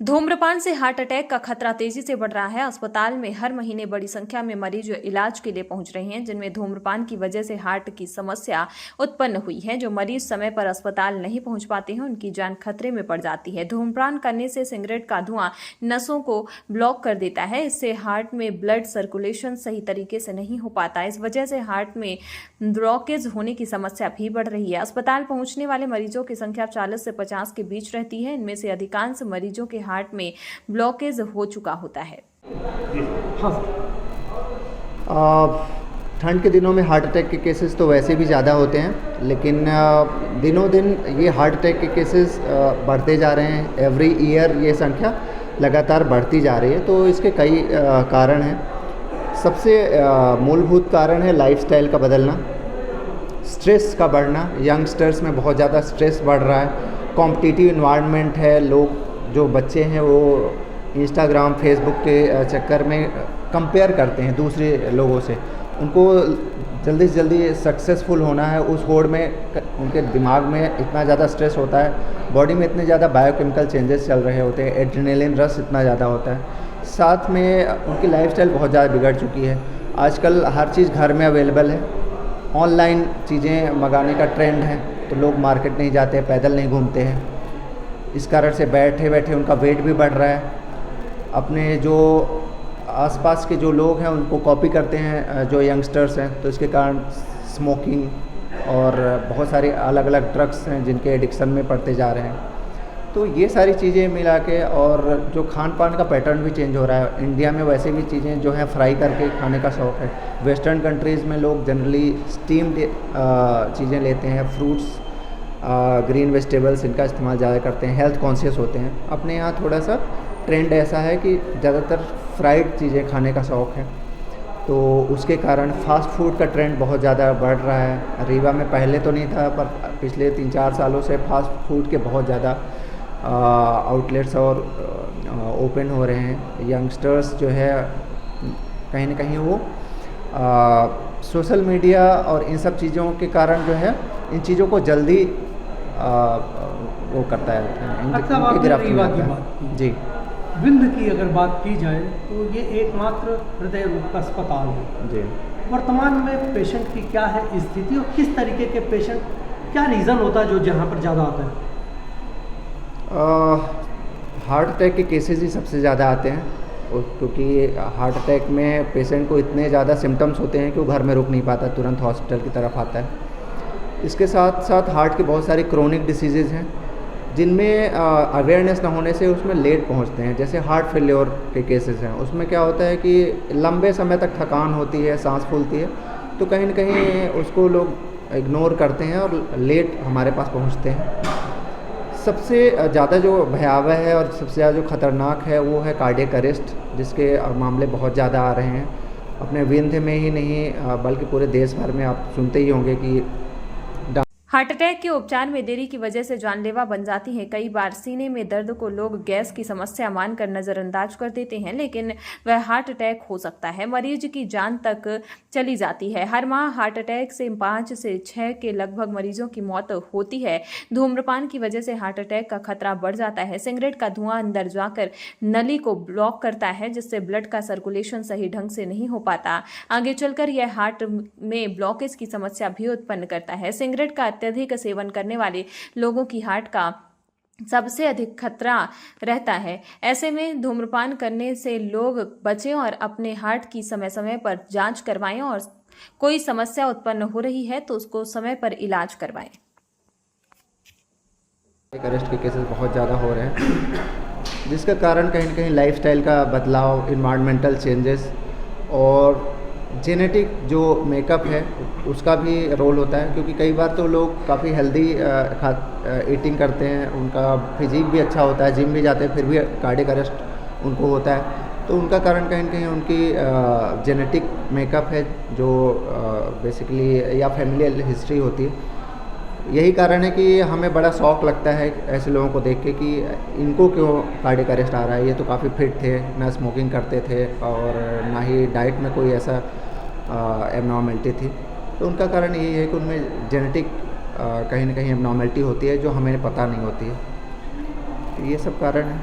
धूम्रपान से heart attack का खतरा तेजी से बढ़ रहा है। अस्पताल में हर महीने बड़ी संख्या में मरीज इलाज के लिए पहुंच रहे हैं, जिनमें धूम्रपान की वजह से हार्ट की समस्या उत्पन्न हुई है। जो मरीज समय पर अस्पताल नहीं पहुंच पाते हैं, उनकी जान खतरे में पड़ जाती है। धूम्रपान करने से सिगरेट का धुआं नसों को ब्लॉक कर देता है। इससे हार्ट में ब्लड सर्कुलेशन सही तरीके से नहीं हो पाता। इस वजह से हार्ट में ब्लॉकेज होने की समस्या भी बढ़ रही है। अस्पताल पहुंचने वाले मरीजों की संख्या 40 से 50 के बीच रहती है। इनमें से अधिकांश मरीजों के हार्ट में ब्लॉकेज हो चुका होता है। ठंड के दिनों में हार्ट अटैक के केसेस तो वैसे भी ज़्यादा होते हैं, लेकिन दिनों दिन ये हार्ट अटैक के केसेस बढ़ते जा रहे हैं। एवरी ईयर ये संख्या लगातार बढ़ती जा रही है। तो इसके कई कारण हैं। सबसे मूलभूत कारण है लाइफस्टाइल का बदलना, स्ट्रेस का बढ़ना। यंगस्टर्स में बहुत ज़्यादा स्ट्रेस बढ़ रहा है। कॉम्पिटिटिव इन्वायरमेंट है। लोग जो बच्चे हैं वो इंस्टाग्राम फेसबुक के चक्कर में कंपेयर करते हैं दूसरे लोगों से। उनको जल्दी से जल्दी सक्सेसफुल होना है, उस होड़ में उनके दिमाग में इतना ज़्यादा स्ट्रेस होता है, बॉडी में इतने ज़्यादा बायोकेमिकल चेंजेस चल रहे होते हैं, एड्रेनलिन रश इतना ज़्यादा होता है। साथ में उनकी लाइफस्टाइल बहुत ज़्यादा बिगड़ चुकी है। आजकल हर चीज़ घर में अवेलेबल है। ऑनलाइन चीज़ें मंगाने का ट्रेंड है, तो लोग मार्केट नहीं जाते, पैदल नहीं घूमते हैं। इस कारण से बैठे बैठे उनका वेट भी बढ़ रहा है। अपने जो आसपास के जो लोग हैं उनको कॉपी करते हैं, जो यंगस्टर्स हैं। तो इसके कारण स्मोकिंग और बहुत सारे अलग अलग ड्रग्स हैं जिनके एडिक्शन में पड़ते जा रहे हैं। तो ये सारी चीज़ें मिला के, और जो खान पान का पैटर्न भी चेंज हो रहा है। इंडिया में वैसे भी चीज़ें जो हैं फ्राई करके खाने का शौक़ है। वेस्टर्न कंट्रीज़ में लोग जनरली स्टीम्ड चीज़ें लेते हैं, फ्रूट्स, ग्रीन वेजिटेबल्स, इनका इस्तेमाल ज़्यादा करते हैं, हेल्थ कॉन्शियस होते हैं। अपने यहाँ थोड़ा सा ट्रेंड ऐसा है कि ज़्यादातर फ्राइड चीज़ें खाने का शौक़ है। तो उसके कारण फ़ास्ट फूड का ट्रेंड बहुत ज़्यादा बढ़ रहा है। रीवा में पहले तो नहीं था, पर पिछले 3-4 सालों से फ़ास्ट फूड के बहुत ज़्यादा आउटलेट्स और ओपन हो रहे हैं। यंगस्टर्स जो है कहीं ना कहीं वो सोशल मीडिया और इन सब चीज़ों के कारण जो है इन चीज़ों को जल्दी वो करता है, इनकी गिरफ्त में आता है। जी, विंध्य की अगर बात की जाए तो ये एकमात्र हृदय रोग का अस्पताल है। जी, वर्तमान में पेशेंट की क्या है स्थिति और किस तरीके के पेशेंट, क्या रीज़न होता है जो जहाँ पर ज़्यादा आता है? हार्ट अटैक के केसेस ही सबसे ज़्यादा आते हैं, क्योंकि हार्ट अटैक में पेशेंट को इतने ज़्यादा सिम्टम्स होते हैं कि वो घर में रुक नहीं पाता, तुरंत हॉस्पिटल की तरफ आता है। इसके साथ साथ हार्ट के बहुत सारे क्रोनिक डिसीज़ेज़ हैं जिनमें अवेयरनेस ना होने से उसमें लेट पहुंचते हैं। जैसे हार्ट फेल्योर के केसेस हैं, उसमें क्या होता है कि लंबे समय तक थकान होती है, सांस फूलती है, तो कहीं न कहीं उसको लोग इग्नोर करते हैं और लेट हमारे पास पहुंचते हैं। सबसे ज़्यादा जो भयावह है और सबसे ज़्यादा जो ख़तरनाक है वो है कार्डियक अरेस्ट, जिसके मामले बहुत ज़्यादा आ रहे हैं। अपने विंध्य में ही नहीं बल्कि पूरे देश भर में आप सुनते ही होंगे कि हार्ट अटैक के उपचार में देरी की वजह से जानलेवा बन जाती है। कई बार सीने में दर्द को लोग गैस की समस्या मानकर नजरअंदाज कर देते हैं, लेकिन वह हार्ट अटैक हो सकता है। मरीज की जान तक चली जाती है। हर माह हार्ट अटैक से 5 से 6 के लगभग मरीजों की मौत होती है। धूम्रपान की वजह से हार्ट अटैक का खतरा बढ़ जाता है। सिगरेट का धुआं अंदर जाकर नली को ब्लॉक करता है, जिससे ब्लड का सर्कुलेशन सही ढंग से नहीं हो पाता। आगे चलकर यह हार्ट में ब्लॉकेज की समस्या भी उत्पन्न करता है। सिगरेट का अत्यधिक सेवन करने वाले लोगों की हार्ट का सबसे अधिक खतरा रहता है। ऐसे में धूम्रपान करने से लोग बचें और अपने हार्ट की समय समय पर जांच करवाएं, और कोई समस्या उत्पन्न हो रही है तो उसको समय पर इलाज करवाएं। अरेस्ट के केसेस बहुत ज़्यादा हो रहे हैं, जिसका कारण कहीं ना कहीं लाइफस्टाइल का बदलाव, इन्वायरमेंटल चेंजेस और जेनेटिक जो मेकअप है उसका भी रोल होता है। क्योंकि कई बार तो लोग काफ़ी हेल्दी ईटिंग करते हैं, उनका फिजिक भी अच्छा होता है, जिम भी जाते हैं, फिर भी कार्डियक अरेस्ट उनको होता है। तो उनका कारण कहीं ना कहीं उनकी जेनेटिक मेकअप है, जो बेसिकली या फैमिली हिस्ट्री होती है। यही कारण है कि हमें बड़ा शौक़ लगता है ऐसे लोगों को देख के कि इनको क्यों कार्डियक अरेस्ट आ रहा है। ये तो काफ़ी फिट थे, ना स्मोकिंग करते थे और ना ही डाइट में कोई ऐसा एबनॉर्मलिटी थी। तो उनका कारण यही है कि उनमें जेनेटिक कहीं ना कहीं एबनॉर्मलिटी होती है जो हमें पता नहीं होती है। तो ये सब कारण है।